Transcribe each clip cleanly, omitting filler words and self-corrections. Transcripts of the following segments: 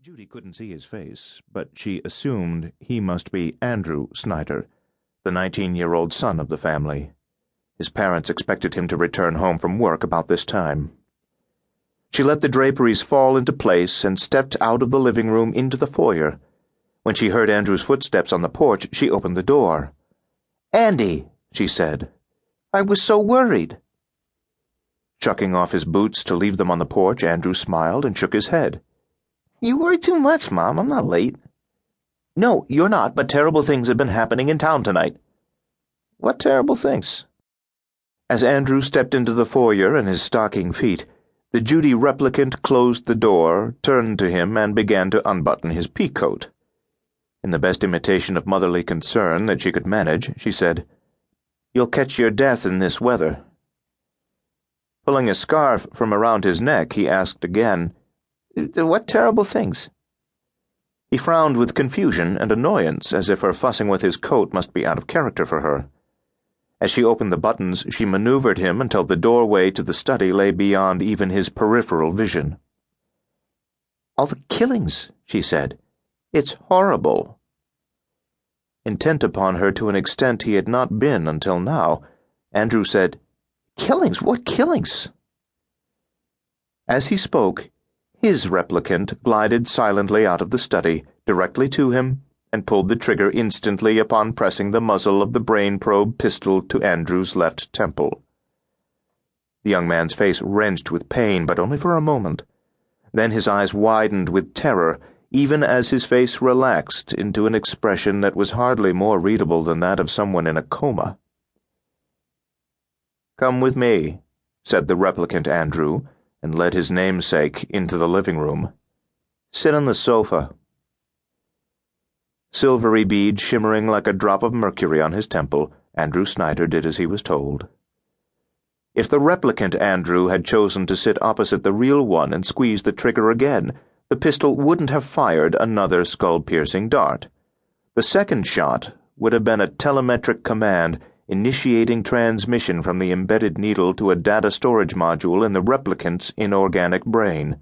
Judy couldn't see his face, but she assumed he must be Andrew Snyder, the 19-year-old son of the family. His parents expected him to return home from work about this time. She let the draperies fall into place and stepped out of the living room into the foyer. When she heard Andrew's footsteps on the porch, she opened the door. "Andy," she said, "I was so worried." Chucking off his boots to leave them on the porch, Andrew smiled and shook his head. "You worry too much, Mom. I'm not late." "No, you're not, but terrible things have been happening in town tonight." "What terrible things?" As Andrew stepped into the foyer in his stocking feet, the Judy replicant closed the door, turned to him, and began to unbutton his peacoat. In the best imitation of motherly concern that she could manage, she said, "You'll catch your death in this weather." Pulling a scarf from around his neck, he asked again, "What terrible things?" He frowned with confusion and annoyance, as if her fussing with his coat must be out of character for her. As she opened the buttons, she maneuvered him until the doorway to the study lay beyond even his peripheral vision. "All the killings," she said. "It's horrible." Intent upon her to an extent he had not been until now, Andrew said, "Killings? What killings?" As he spoke, his replicant glided silently out of the study, directly to him, and pulled the trigger instantly upon pressing the muzzle of the brain probe pistol to Andrew's left temple. The young man's face wrenched with pain, but only for a moment. Then his eyes widened with terror, even as his face relaxed into an expression that was hardly more readable than that of someone in a coma. "Come with me," said the replicant Andrew, and led his namesake into the living room. "Sit on the sofa." Silvery bead shimmering like a drop of mercury on his temple, Andrew Snyder did as he was told. If the replicant Andrew had chosen to sit opposite the real one and squeeze the trigger again, the pistol wouldn't have fired another skull-piercing dart. The second shot would have been a telemetric command initiating transmission from the embedded needle to a data storage module in the replicant's inorganic brain.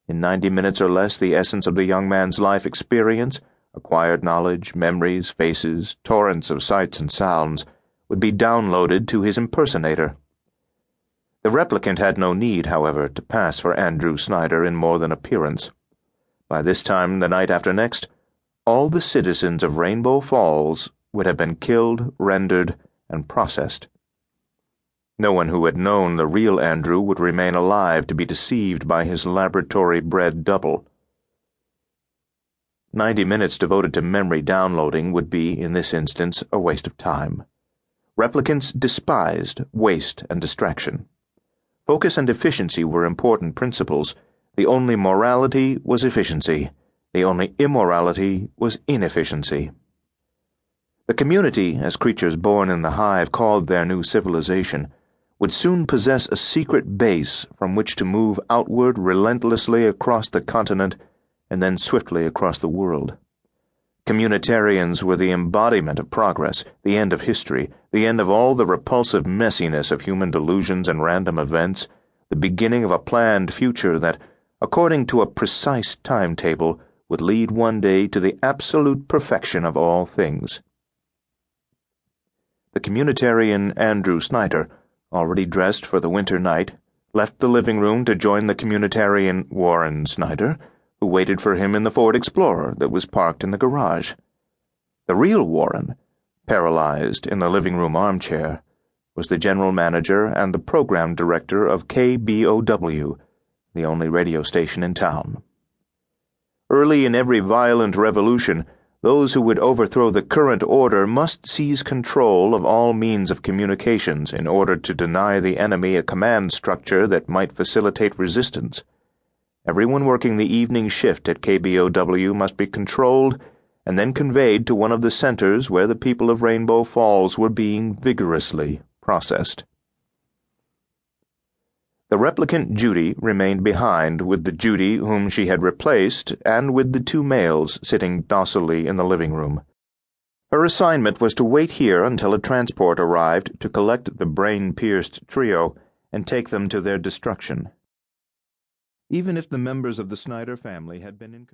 In 90 minutes or less, the essence of the young man's life experience, acquired knowledge, memories, faces, torrents of sights and sounds, would be downloaded to his impersonator. The replicant had no need, however, to pass for Andrew Snyder in more than appearance. By this time, the night after next, all the citizens of Rainbow Falls would have been killed, rendered, and processed. No one who had known the real Andrew would remain alive to be deceived by his laboratory-bred double. 90 minutes devoted to memory downloading would be, in this instance, a waste of time. Replicants despised waste and distraction. Focus and efficiency were important principles. The only morality was efficiency. The only immorality was inefficiency. The community, as creatures born in the hive called their new civilization, would soon possess a secret base from which to move outward relentlessly across the continent and then swiftly across the world. Communitarians were the embodiment of progress, the end of history, the end of all the repulsive messiness of human delusions and random events, the beginning of a planned future that, according to a precise timetable, would lead one day to the absolute perfection of all things. The communitarian Andrew Snyder, already dressed for the winter night, left the living room to join the communitarian Warren Snyder, who waited for him in the Ford Explorer that was parked in the garage. The real Warren, paralyzed in the living room armchair, was the general manager and the program director of KBOW, the only radio station in town. Early in every violent revolution, those who would overthrow the current order must seize control of all means of communications in order to deny the enemy a command structure that might facilitate resistance. Everyone working the evening shift at KBOW must be controlled and then conveyed to one of the centers where the people of Rainbow Falls were being vigorously processed. The replicant Judy remained behind with the Judy whom she had replaced and with the two males sitting docilely in the living room. Her assignment was to wait here until a transport arrived to collect the brain-pierced trio and take them to their destruction. Even if the members of the Snyder family had been in